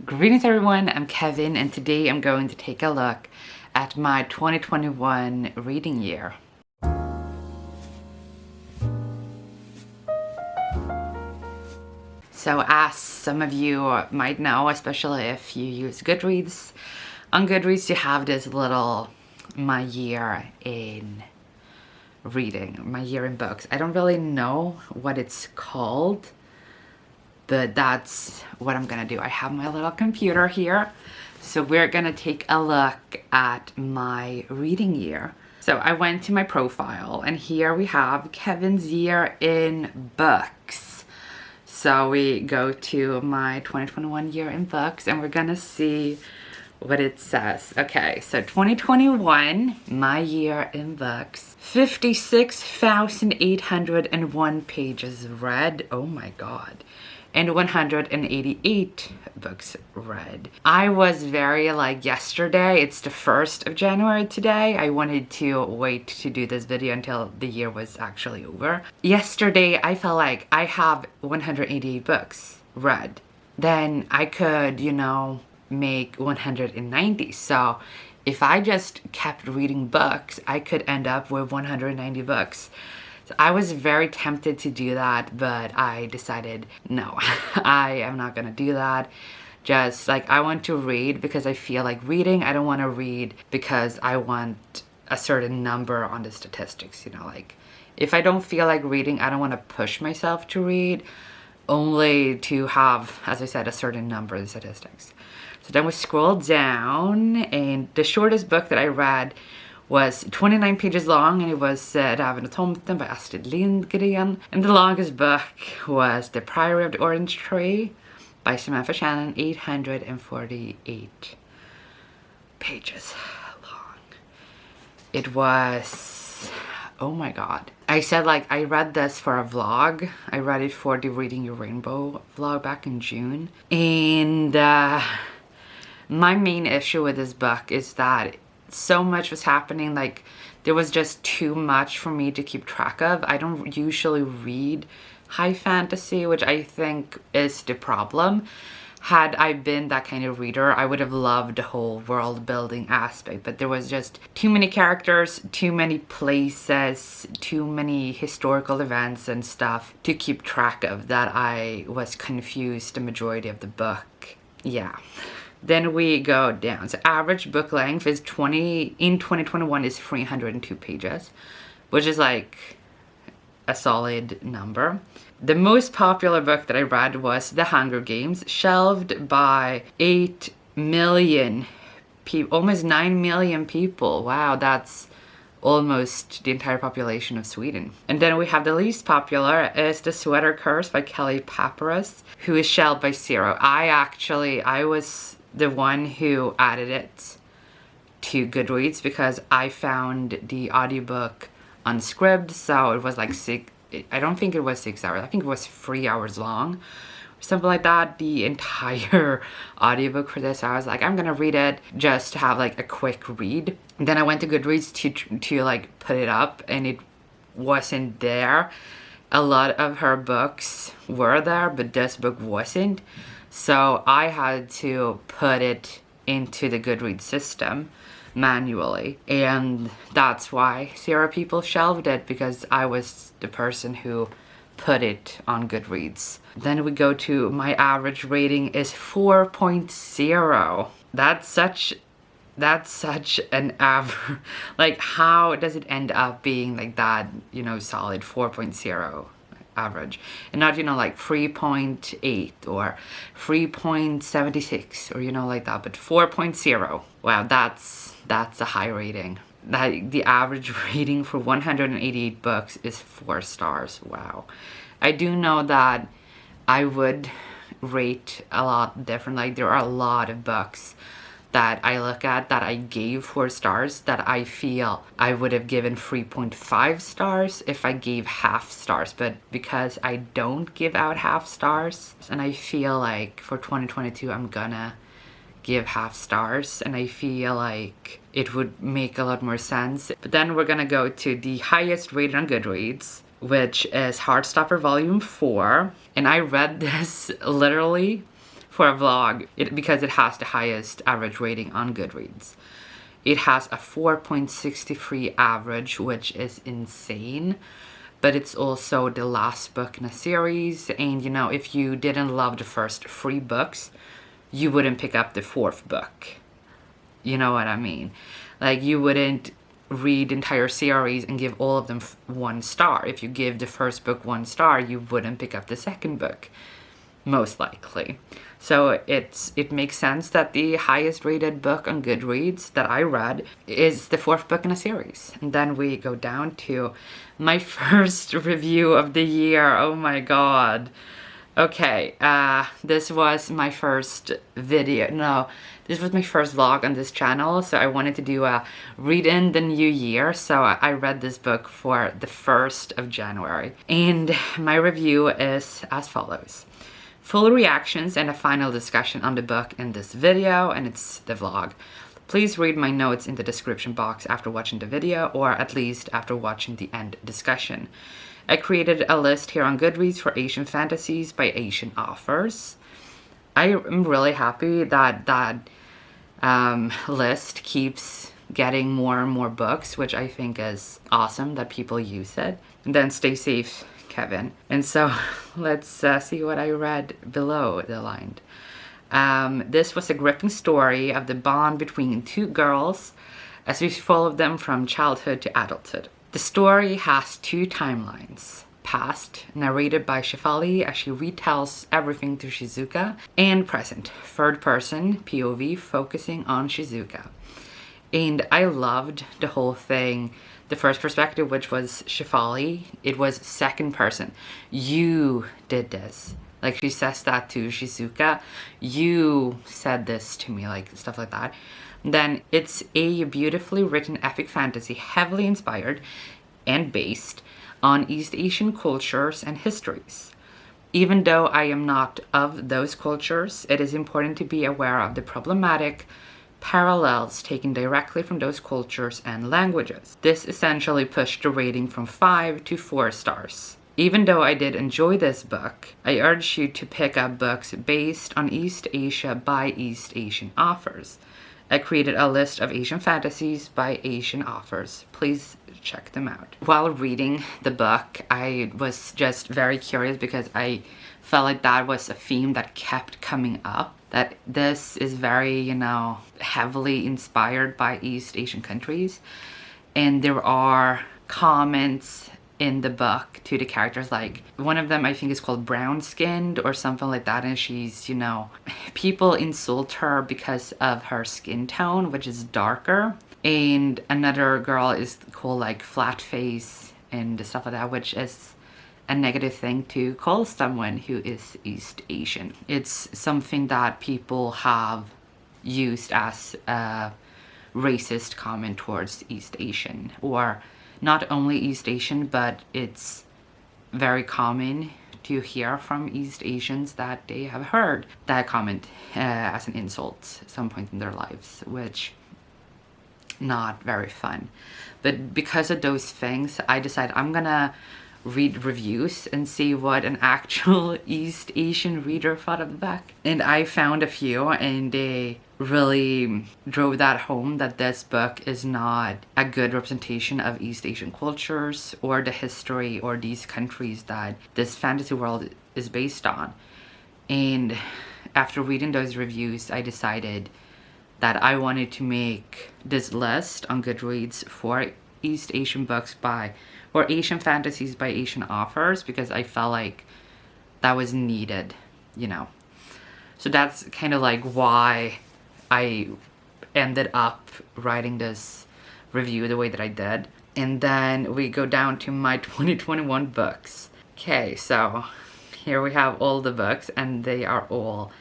Greetings everyone, I'm Kevin and today I'm going to take a look at my 2021 reading year. So as some of you might know, especially if you use Goodreads, on Goodreads you have this little my year in reading, my year in books. I don't really know what it's called, but that's what I'm gonna do. I have my little computer here. So we're gonna take a look at my reading year. So I went to my profile and here we have Kevin's year in books. So we go to my 2021 year in books and we're gonna see what it says. Okay, so 2021, my year in books, 56,801 pages read. Oh my God. And 188 books read. I was very yesterday, it's the 1st of January today. I wanted to wait to do this video until the year was actually over. Yesterday, I felt like I have 188 books read. Then I could, make 190. So if I just kept reading books, I could end up with 190 books. So I was very tempted to do that, but I decided no, I am not gonna do that. Just I want to read because I feel like reading. I don't want to read because I want a certain number on the statistics, if I don't feel like reading, I don't want to push myself to read only to have, as I said, a certain number of statistics. So then we scroll down and the shortest book that I read was 29 pages long and it was Räven och Tomten by Astrid Lindgren. And the longest book was The Priory of the Orange Tree by Samantha Shannon, 848 pages long. It was, oh my God. I said I read this for a vlog. I read it for the Reading Your Rainbow vlog back in June. And my main issue with this book is that so much was happening, there was just too much for me to keep track of. I don't usually read high fantasy, which I think is the problem. Had I been that kind of reader, I would have loved the whole world building aspect, but there was just too many characters, too many places, too many historical events and stuff to keep track of that I was confused the majority of the book. Yeah. Then we go down. So average book length is in 2021 is 302 pages, which is a solid number. The most popular book that I read was The Hunger Games, shelved by 8 million people, almost 9 million people. Wow, that's almost the entire population of Sweden. And then we have the least popular is The Sweater Curse by Kelly Papyrus, who is shelved by 0. I was the one who added it to Goodreads because I found the audiobook on Scribd, so it was I don't think it was 6 hours, I think it was 3 hours long, or something like that, the entire audiobook for this. I was I'm gonna read it just to have a quick read. And then I went to Goodreads to put it up and it wasn't there. A lot of her books were there, but this book wasn't. So I had to put it into the Goodreads system manually. And that's why 0 people shelved it, because I was the person who put it on Goodreads. Then we go to my average rating is 4.0. That's such an average. How does it end up being that, solid 4.0? average, and not 3.8 or 3.76 or that, but 4.0. Wow, that's a high rating. The average rating for 188 books is 4 stars. Wow. I do know that I would rate a lot different. There are a lot of books that I look at that I gave 4 stars that I feel I would have given 3.5 stars if I gave half stars. But because I don't give out half stars, and I feel for 2022 I'm gonna give half stars, and I feel it would make a lot more sense. But then we're gonna go to the highest rated on Goodreads, which is Heartstopper Volume 4. And I read this literally for a vlog because it has the highest average rating on Goodreads. It has a 4.63 average, which is insane. But it's also the last book in a series. And you know, if you didn't love the first 3 books, you wouldn't pick up the 4th book. You know what I mean? Like, you wouldn't read the entire series and give all of them 1 star. If you give the first book 1 star, you wouldn't pick up the second book, most likely. So it makes sense that the highest rated book on Goodreads that I read is the 4th book in a series. And then we go down to my first review of the year. Oh my god. Okay, this was my first video. No, this was my first vlog on this channel, so I wanted to do a read in the new year. So I read this book for the 1st of January. And my review is as follows. Full reactions and a final discussion on the book in this video, and it's the vlog. Please read my notes in the description box after watching the video, or at least after watching the end discussion. I created a list here on Goodreads for Asian fantasies by Asian authors. I am really happy that that list keeps getting more and more books, which I think is awesome that people use it. And then stay safe, Kevin. And so let's see what I read below the line. This was a gripping story of the bond between 2 girls as we followed them from childhood to adulthood. The story has 2 timelines. Past, narrated by Shefali as she retells everything to Shizuka, and present, 3rd person, POV, focusing on Shizuka. And I loved the whole thing. The first perspective, which was Shefali, it was 2nd person. You did this. Like, she says that to Shizuka. You said this to me, like, stuff like that. Then it's a beautifully written epic fantasy, heavily inspired and based on East Asian cultures and histories. Even though I am not of those cultures, it is important to be aware of the problematic parallels taken directly from those cultures and languages. This essentially pushed the rating from 5 to 4 stars. Even though I did enjoy this book, I urge you to pick up books based on East Asia by East Asian authors. I created a list of Asian fantasies by Asian authors. Please check them out. While reading the book, I was just very curious because I felt like that was a theme that kept coming up. That this is very, you know, heavily inspired by East Asian countries. And there are comments in the book to the characters, like one of them I think is called brown skinned or something like that, and she's, you know, people insult her because of her skin tone, which is darker, and another girl is called like flat face and stuff like that, which is a negative thing to call someone who is East Asian. It's something that people have used as a racist comment towards East Asian, or not only East Asian, but it's very common to hear from East Asians that they have heard that comment as an insult at some point in their lives, which not very fun. But because of those things, I decided I'm gonna read reviews and see what an actual East Asian reader thought of the book. And I found a few, and they really drove that home, that this book is not a good representation of East Asian cultures or the history or these countries that this fantasy world is based on. And after reading those reviews, I decided that I wanted to make this list on Goodreads for East Asian books by, or Asian fantasies by Asian authors, because I felt like that was needed, you know. So that's kind of like why I ended up writing this review the way that I did. And then we go down to my 2021 books. Okay, so here we have all the books, and they are all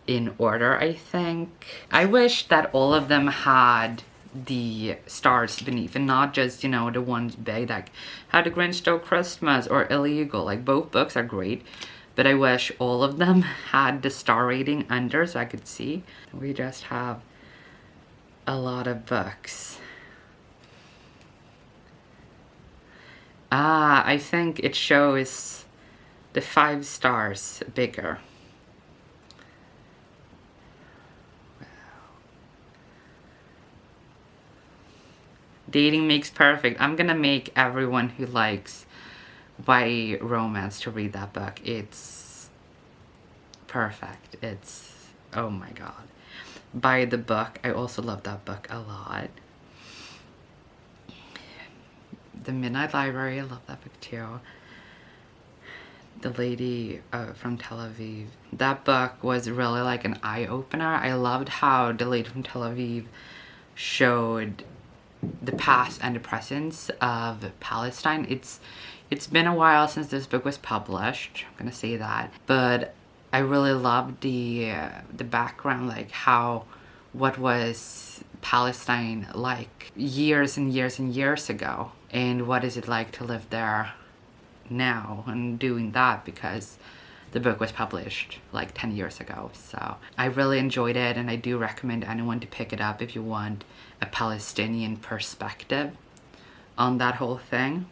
in order, I think. I wish that all of them had the stars beneath, and not just, you know, the ones big like How the Grinch Stole Christmas or Illegal. Like, both books are great, but I wish all of them had the star rating under so I could see. We just have a lot of books. I think it shows the 5 stars bigger. Dating makes perfect. I'm gonna make everyone who likes YA romance to read that book. It's perfect. It's, oh my god. Buy the book. I also love that book a lot. The Midnight Library, I love that book too. The Lady from Tel Aviv. That book was really like an eye-opener. I loved how The Lady from Tel Aviv showed the past and the presence of Palestine. It's been a while since this book was published, I'm gonna say that, but I really loved the background, like what was Palestine like years and years and years ago, and what is it like to live there now, and doing that because the book was published like 10 years ago. So I really enjoyed it, and I do recommend anyone to pick it up if you want a Palestinian perspective on that whole thing.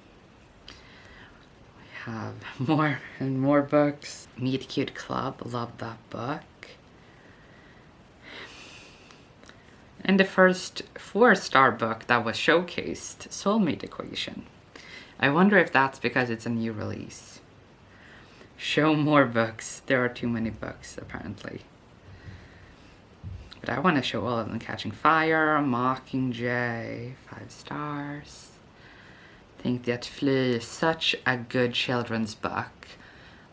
We have more and more books. Meet Cute Club, love that book. And the first 4-star book that was showcased, Soulmate Equation. I wonder if that's because it's a new release. Show more books. There are too many books, apparently. But I want to show all of them. Catching Fire, Mockingjay, 5 stars. Think That Flee, such a good children's book.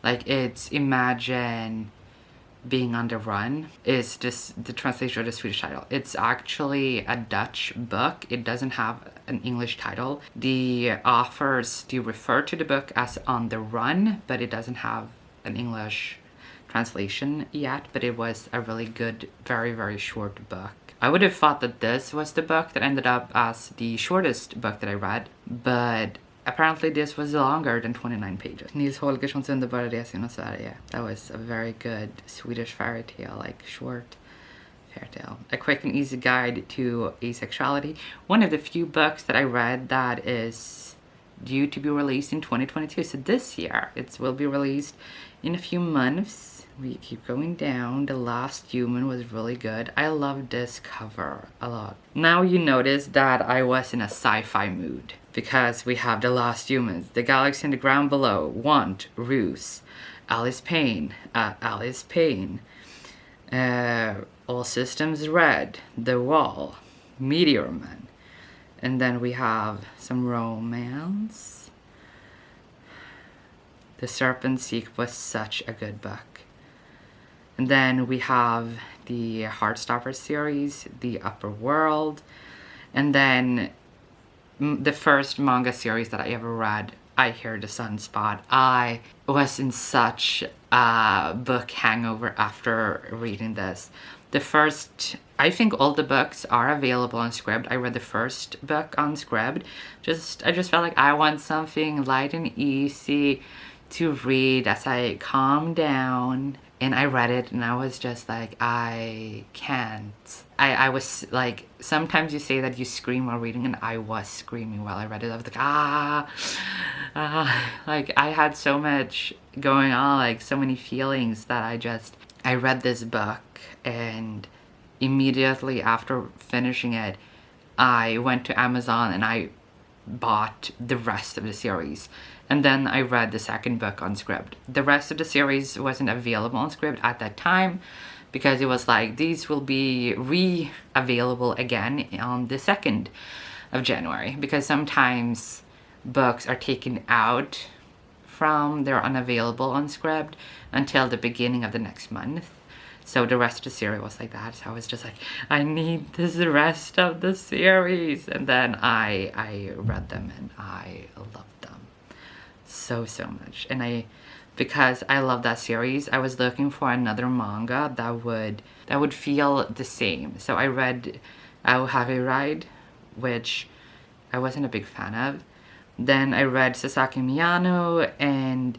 Like, it's Imagine Being on the Run is just the translation of the Swedish title. It's actually a Dutch book. It doesn't have an English title. The authors do refer to the book as On the Run, but it doesn't have an English translation yet. But it was a really good, very, very short book. I would have thought that this was the book that ended up as the shortest book that I read, but apparently this was longer than 29 pages. Nils Holgerssons Underbara resa genom Sverige. That was a very good Swedish fairy tale, like short fairy tale. A quick and easy guide to asexuality. One of the few books that I read that is due to be released in 2022. So this year, it will be released in a few months. We keep going down. The Last Human was really good. I loved this cover a lot. Now you notice that I was in a sci-fi mood because we have The Last Humans, The Galaxy and the Ground Below, Want, Ruse, Alice Payne, All Systems Red, The Wall, Meteor Man. And then we have some romance. The Serpent Seek was such a good book. And then we have the Heartstopper series, The Upper World. And then the first manga series that I ever read, I Hear the Sunspot. I was in such a book hangover after reading this. The first, I think all the books are available on Scribd. I read the first book on Scribd. I just felt like I want something light and easy to read as I calm down. And I read it and I was just like, I can't. I was like, sometimes you say that you scream while reading, and I was screaming while I read it. I was like, like I had so much going on, like so many feelings that I read this book, and immediately after finishing it, I went to Amazon and I bought the rest of the series. And then I read the second book on Scribd. The rest of the series wasn't available on Scribd at that time because it was like, these will be re-available again on the 2nd of January. Because sometimes books are taken out they're unavailable on Scribd until the beginning of the next month. So the rest of the series was like that. So I was just like, I need this rest of the series. And then I read them and I loved them so much. And because I love that series, I was looking for another manga that would feel the same. So I read I'll Have a Ride, which I wasn't a big fan of. Then I read Sasaki Miyano and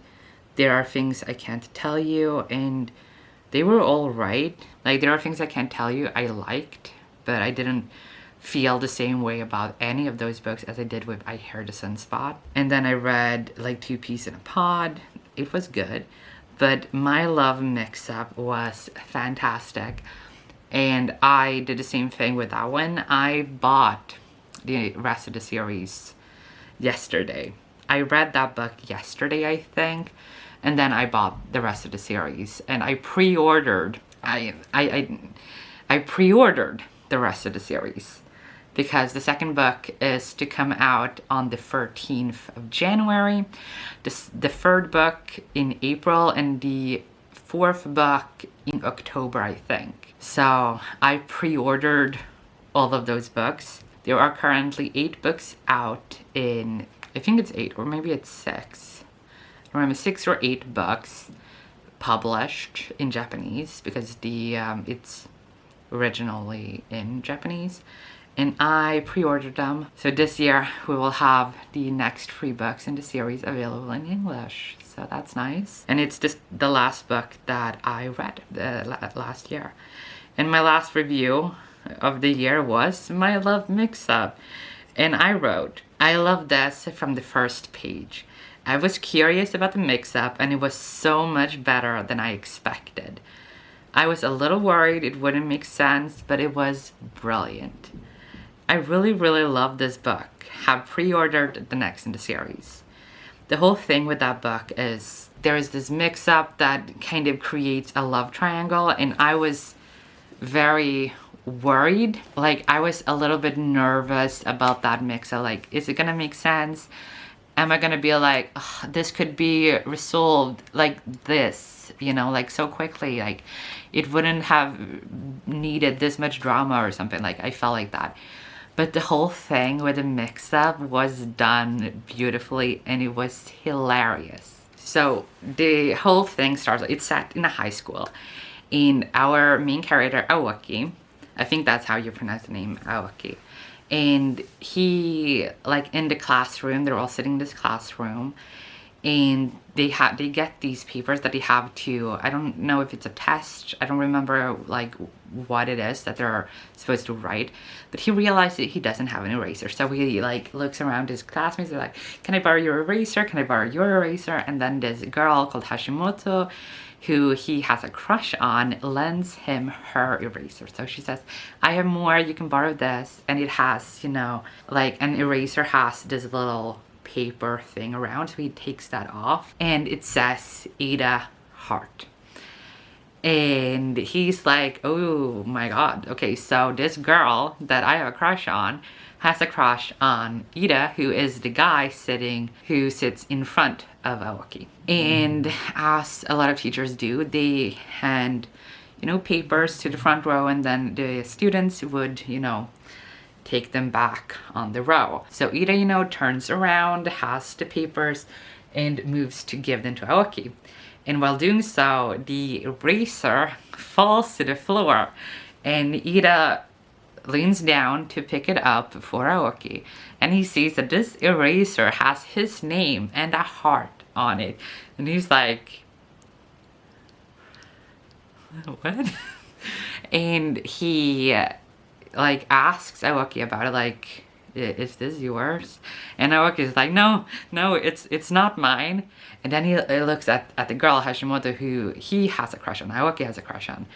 There Are Things I Can't Tell You, and they were all right. Like, There Are Things I Can't Tell You I liked, but I didn't feel the same way about any of those books as I did with I Hear the Sunspot. And then I read like Two Peas in a Pod. It was good, but My Love Mix-Up was fantastic. And I did the same thing with that one. I bought the rest of the series yesterday. I read that book yesterday, I think, and then I bought the rest of the series, and I pre-ordered. I pre-ordered the rest of the series because the second book is to come out on the 13th of January, the third book in April, and the fourth book in October, I think. So I pre-ordered all of those books. There are currently 8 books out in, I think it's 8 or maybe it's 6. I remember 6 or 8 books published in Japanese because it's originally in Japanese, and I pre-ordered them. So this year we will have the next 3 books in the series available in English. So that's nice. And it's just the last book that I read last year. And my last review of the year was My Love Mix-Up. And I wrote, I love this from the first page. I was curious about the mix-up and it was so much better than I expected. I was a little worried it wouldn't make sense, but it was brilliant. I really, really love this book. Have pre-ordered the next in the series. The whole thing with that book is there is this mix-up that kind of creates a love triangle, and I was very worried. Like, I was a little bit nervous about that mix-up. Like, is it gonna make sense? Am I gonna be like, oh, this could be resolved like this, you know, like so quickly, like it wouldn't have needed this much drama or something. Like, I felt like that. But the whole thing with the mix-up was done beautifully and it was hilarious. So the whole thing starts, it's set in a high school. And our main character, Aoki, I think that's how you pronounce the name, Aoki. And he, like, in the classroom, they're all sitting in this classroom, and they get these papers that they have to, I don't know if it's a test, I don't remember like what it is that they're supposed to write, but he realized that he doesn't have an eraser. So he like looks around his classmates, they're like, can I borrow your eraser? Can I borrow your eraser? And then this girl called Hashimoto, who he has a crush on, lends him her eraser. So she says, I have more, you can borrow this. And it has, you know, like an eraser has this little paper thing around, so he takes that off and it says Ida Heart. And he's like, oh my god, okay, so this girl that I have a crush on has a crush on Ida, who is the guy who sits in front of Aoki. And as a lot of teachers do, they hand, you know, papers to the front row, and then the students would, you know, take them back on the row. So Ida, you know, turns around, has the papers, and moves to give them to Aoki. And while doing so, the eraser falls to the floor, and Ida leans down to pick it up for Aoki. And he sees that this eraser has his name and a heart on it. And he's like, what? And he like asks Aoki about it, like, is this yours? And Aoki's like, no, it's not mine. And then he looks at the girl, Hashimoto, who he has a crush on, Aoki has a crush on.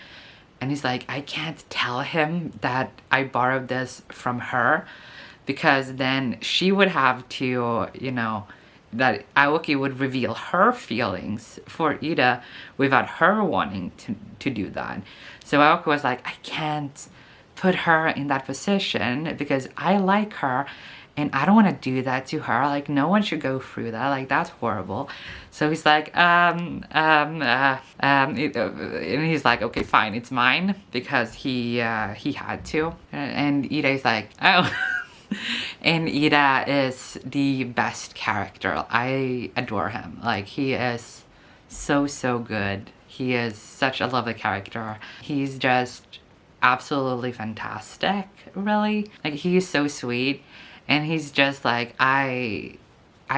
And he's like, I can't tell him that I borrowed this from her, because then she would have to, you know, that Aoki would reveal her feelings for Ida without her wanting to do that. So Aoki was like, I can't put her in that position because I like her and I don't want to do that to her. Like, no one should go through that. Like, that's horrible. So he's like, and he's like, okay, fine, it's mine, because he had to. And Ida is like, oh. And Ida is the best character. I adore him. Like, he is so good. He is such a lovely character. He's just absolutely fantastic, really. Like, he's so sweet, and he's just like, I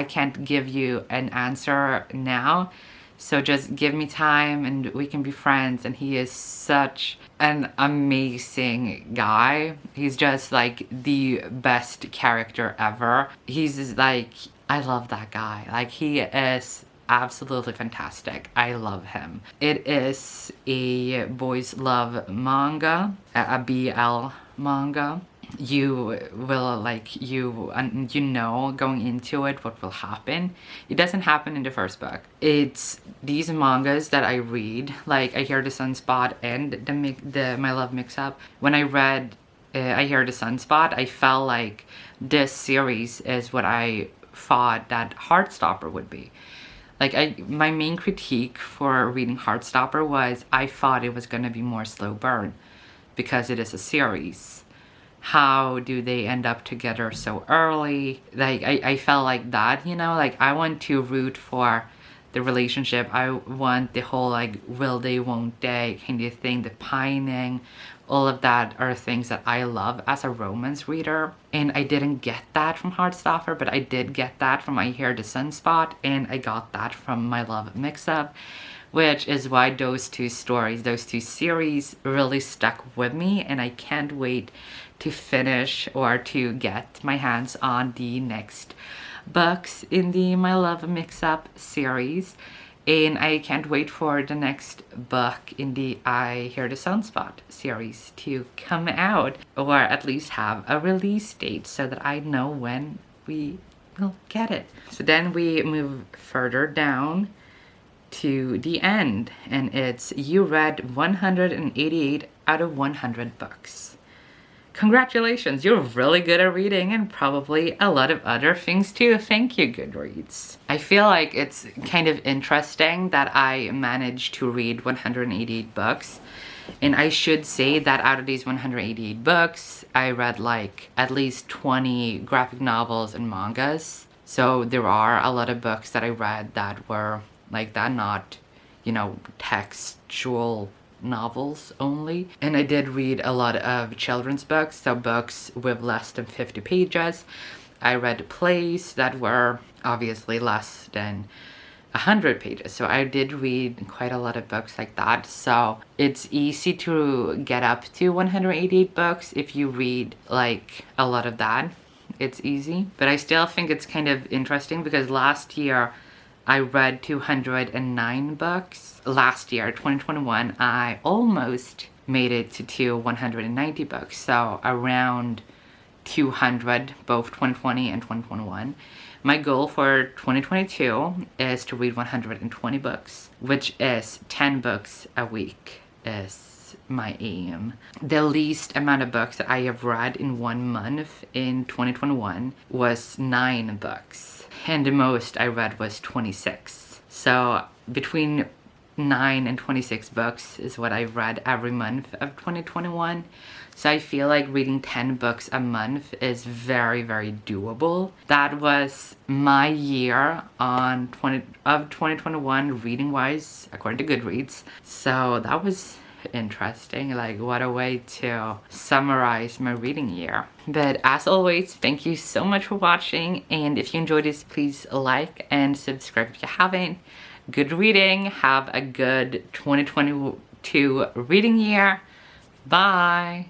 can't give you an answer now, so just give me time and we can be friends. And he is such an amazing guy. He's just like the best character ever. He's just like, I love that guy. Like, he is absolutely fantastic. I love him. It is a boys love manga, a BL manga. you will like, you know going into it what will happen. It doesn't happen in the first book. It's these mangas that I read, like I Hear the Sunspot and the My Love Mix-Up. When I read I Hear the Sunspot, I felt like this series is what I thought that Heartstopper would be. Like my main critique for reading Heartstopper was I thought it was gonna be more slow burn because it is a series. How do they end up together so early? Like I felt like that, you know, like I want to root for the relationship. I want the whole like will they, won't they kind of thing, the pining, all of that are things that I love as a romance reader. And I didn't get that from Heartstopper, but I did get that from I Hear the Sunspot, and I got that from My Love Mix-Up, which is why those two stories, those two series really stuck with me, and I can't wait to finish or to get my hands on the next books in the My Love Mix-Up series. And I can't wait for the next book in the I Hear the Sunspot series to come out, or at least have a release date so that I know when we will get it. So then we move further down to the end, and it's you read 188 out of 100 books. Congratulations, you're really good at reading, and probably a lot of other things too. Thank you, Goodreads. I feel like it's kind of interesting that I managed to read 188 books. And I should say that out of these 188 books, I read like at least 20 graphic novels and mangas. So there are a lot of books that I read that were like that, not, you know, textual novels only. And I did read a lot of children's books, so books with less than 50 pages. I read plays that were obviously less than 100 pages, so I did read quite a lot of books like that. So it's easy to get up to 188 books if you read like a lot of that. It's easy, but I still think it's kind of interesting because last year I read 209 books. Last year, 2021, I almost made it to 190 books. So around 200, both 2020 and 2021. My goal for 2022 is to read 120 books, which is 10 books a week is my aim. The least amount of books that I have read in 1 month in 2021 was 9 books. And the most I read was 26. So between 9 and 26 books is what I've read every month of 2021. So I feel like reading 10 books a month is very, very doable. That was my year of 2021 reading wise, according to Goodreads. So that was interesting. Like, what a way to summarize my reading year. But as always, thank you so much for watching, and if you enjoyed this, please like and subscribe if you haven't. Good reading. Have a good 2022 reading year. Bye.